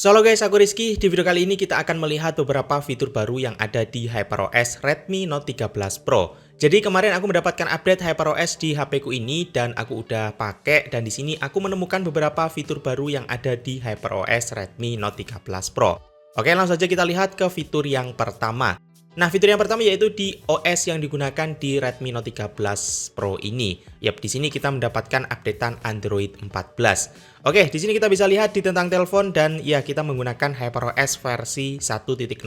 Halo guys, aku Rizky. Di video kali ini kita akan melihat beberapa fitur baru yang ada di HyperOS Redmi Note 13 Pro. Jadi kemarin aku mendapatkan update HyperOS di HP ku ini dan aku udah pakai, dan di sini aku menemukan beberapa fitur baru yang ada di HyperOS Redmi Note 13 Pro. Oke, langsung saja kita lihat ke fitur yang pertama. Nah, fitur yang pertama yaitu di OS yang digunakan di Redmi Note 13 Pro ini. Yap, di sini kita mendapatkan updatean Android 14. Oke, di sini kita bisa lihat di tentang telepon, dan ya, kita menggunakan HyperOS versi 1.0.1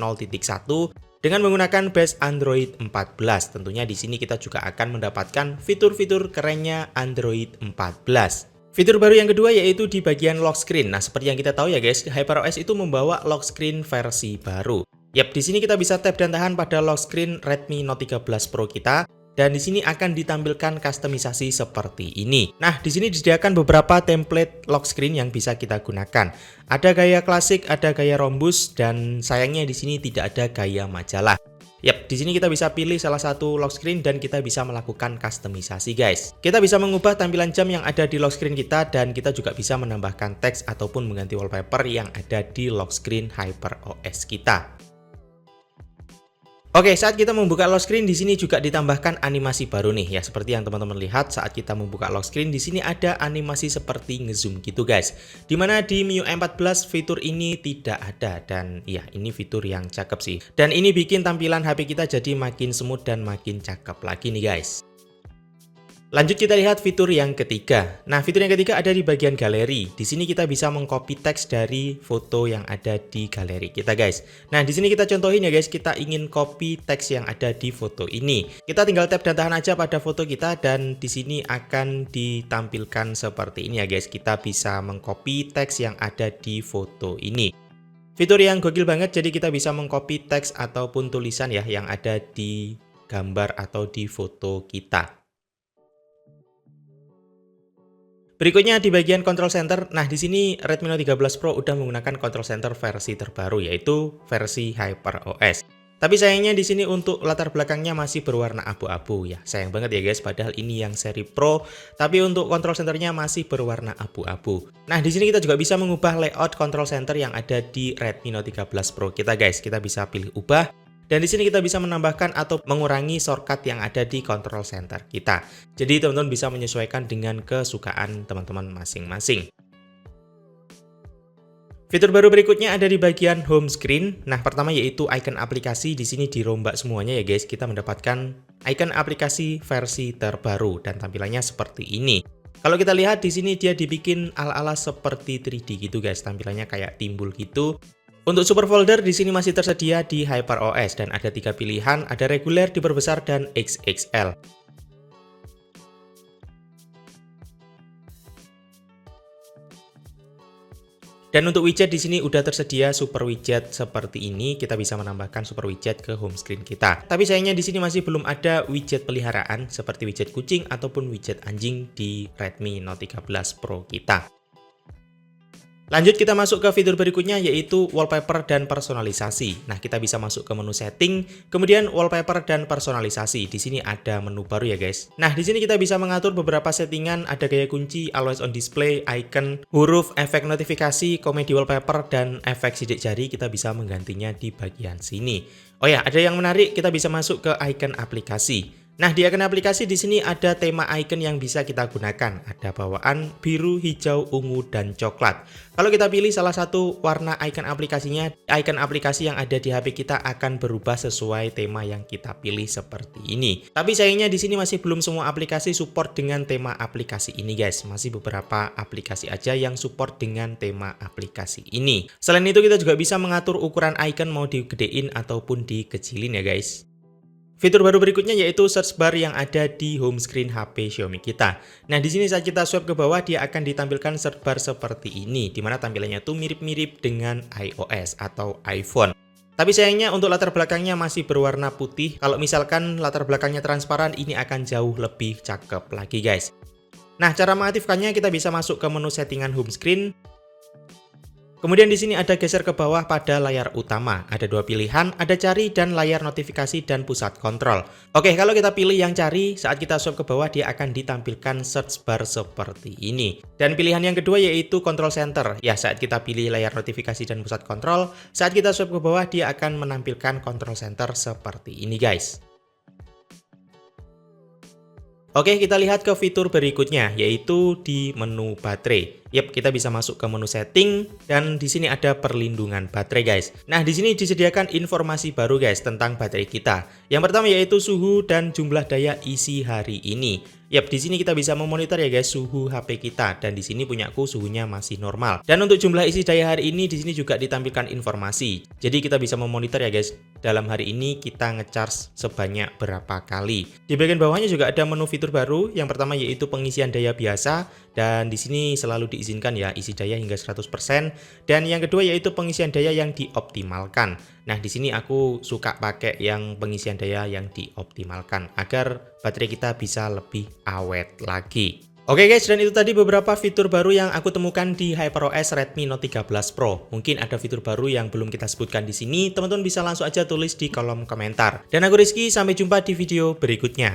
dengan menggunakan base Android 14. Tentunya di sini kita juga akan mendapatkan fitur-fitur kerennya Android 14. Fitur baru yang kedua yaitu di bagian lock screen. Nah, seperti yang kita tahu ya guys, HyperOS itu membawa lock screen versi baru. Yap, di sini kita bisa tap dan tahan pada lock screen Redmi Note 13 Pro kita, dan di sini akan ditampilkan kustomisasi seperti ini. Nah, di sini disediakan beberapa template lock screen yang bisa kita gunakan. Ada gaya klasik, ada gaya rhombus, dan sayangnya di sini tidak ada gaya majalah. Yap, di sini kita bisa pilih salah satu lock screen dan kita bisa melakukan kustomisasi guys. Kita bisa mengubah tampilan jam yang ada di lock screen kita, dan kita juga bisa menambahkan teks ataupun mengganti wallpaper yang ada di lock screen HyperOS kita. Oke, saat kita membuka lock screen di sini juga ditambahkan animasi baru nih ya, seperti yang teman-teman lihat saat kita membuka lock screen di sini ada animasi seperti ngezoom gitu guys. Dimana di MIUI 14 fitur ini tidak ada, dan ya, ini fitur yang cakep sih. Dan ini bikin tampilan HP kita jadi makin smooth dan makin cakep lagi nih guys. Lanjut kita lihat fitur yang ketiga. Nah, fitur yang ketiga ada di bagian galeri. Di sini kita bisa mengcopy teks dari foto yang ada di galeri kita, guys. Nah, di sini kita contohin ya, guys. Kita ingin copy teks yang ada di foto ini. Kita tinggal tap dan tahan aja pada foto kita, dan di sini akan ditampilkan seperti ini ya, guys. Kita bisa mengcopy teks yang ada di foto ini. Fitur yang gokil banget, jadi kita bisa mengcopy teks ataupun tulisan ya yang ada di gambar atau di foto kita. Berikutnya di bagian control center. Nah, di sini Redmi Note 13 Pro udah menggunakan control center versi terbaru, yaitu versi HyperOS. Tapi sayangnya di sini untuk latar belakangnya masih berwarna abu-abu ya. Sayang banget ya guys, padahal ini yang seri Pro, tapi untuk control centernya masih berwarna abu-abu. Nah, di sini kita juga bisa mengubah layout control center yang ada di Redmi Note 13 Pro kita guys. Kita bisa pilih ubah. Dan di sini kita bisa menambahkan atau mengurangi shortcut yang ada di control center kita. Jadi teman-teman bisa menyesuaikan dengan kesukaan teman-teman masing-masing. Fitur baru berikutnya ada di bagian home screen. Nah, pertama yaitu icon aplikasi. Di sini dirombak semuanya ya guys. Kita mendapatkan icon aplikasi versi terbaru dan tampilannya seperti ini. Kalau kita lihat di sini dia dibikin ala-ala seperti 3D gitu guys. Tampilannya kayak timbul gitu. Untuk super folder di sini masih tersedia di HyperOS, dan ada 3 pilihan, ada reguler, diperbesar, dan XXL. Dan untuk widget di sini udah tersedia super widget seperti ini. Kita bisa menambahkan super widget ke home screen kita. Tapi sayangnya di sini masih belum ada widget peliharaan seperti widget kucing ataupun widget anjing di Redmi Note 13 Pro kita. Lanjut kita masuk ke fitur berikutnya yaitu wallpaper dan personalisasi. Nah, kita bisa masuk ke menu setting, kemudian wallpaper dan personalisasi. Di sini ada menu baru ya guys. Nah, di sini kita bisa mengatur beberapa settingan, ada gaya kunci, always on display, icon, huruf, efek notifikasi, komedi wallpaper, dan efek sidik jari. Kita bisa menggantinya di bagian sini. Oh ya, ada yang menarik, kita bisa masuk ke icon aplikasi. Nah, di icon aplikasi di sini ada tema icon yang bisa kita gunakan. Ada bawaan biru, hijau, ungu, dan coklat. Kalau kita pilih salah satu warna icon aplikasinya, icon aplikasi yang ada di HP kita akan berubah sesuai tema yang kita pilih seperti ini. Tapi sayangnya di sini masih belum semua aplikasi support dengan tema aplikasi ini guys. Masih beberapa aplikasi aja yang support dengan tema aplikasi ini. Selain itu kita juga bisa mengatur ukuran icon mau digedein ataupun dikecilin ya guys. Fitur baru berikutnya yaitu search bar yang ada di home screen HP Xiaomi kita. Nah, di sini saat kita swipe ke bawah dia akan ditampilkan search bar seperti ini, dimana tampilannya tuh mirip-mirip dengan iOS atau iPhone. Tapi sayangnya untuk latar belakangnya masih berwarna putih. Kalau misalkan latar belakangnya transparan, ini akan jauh lebih cakep lagi guys. Nah, cara mengaktifkannya kita bisa masuk ke menu settingan home screen. Kemudian di sini ada geser ke bawah pada layar utama. Ada dua pilihan, ada cari dan layar notifikasi dan pusat kontrol. Oke, kalau kita pilih yang cari, saat kita swipe ke bawah dia akan ditampilkan search bar seperti ini. Dan pilihan yang kedua yaitu control center. Ya, saat kita pilih layar notifikasi dan pusat kontrol, saat kita swipe ke bawah dia akan menampilkan control center seperti ini, guys. Oke, kita lihat ke fitur berikutnya, yaitu di menu baterai. Yap, kita bisa masuk ke menu setting, dan di sini ada perlindungan baterai, guys. Nah, di sini disediakan informasi baru, guys, tentang baterai kita. Yang pertama yaitu suhu dan jumlah daya isi hari ini. Yap, di sini kita bisa memonitor ya, guys, suhu HP kita, dan di sini punyaku suhunya masih normal. Dan untuk jumlah isi daya hari ini, di sini juga ditampilkan informasi. Jadi kita bisa memonitor ya, guys, dalam hari ini kita ngecharge sebanyak berapa kali. Di bagian bawahnya juga ada menu fitur baru. Yang pertama yaitu pengisian daya biasa, dan di sini selalu diizinkan ya isi daya hingga 100%. Dan yang kedua yaitu pengisian daya yang dioptimalkan. Nah, di sini aku suka pakai yang pengisian daya yang dioptimalkan agar baterai kita bisa lebih awet lagi. Oke guys, dan itu tadi beberapa fitur baru yang aku temukan di HyperOS Redmi Note 13 Pro. Mungkin ada fitur baru yang belum kita sebutkan di sini, teman-teman bisa langsung aja tulis di kolom komentar. Dan aku Rizky, sampai jumpa di video berikutnya.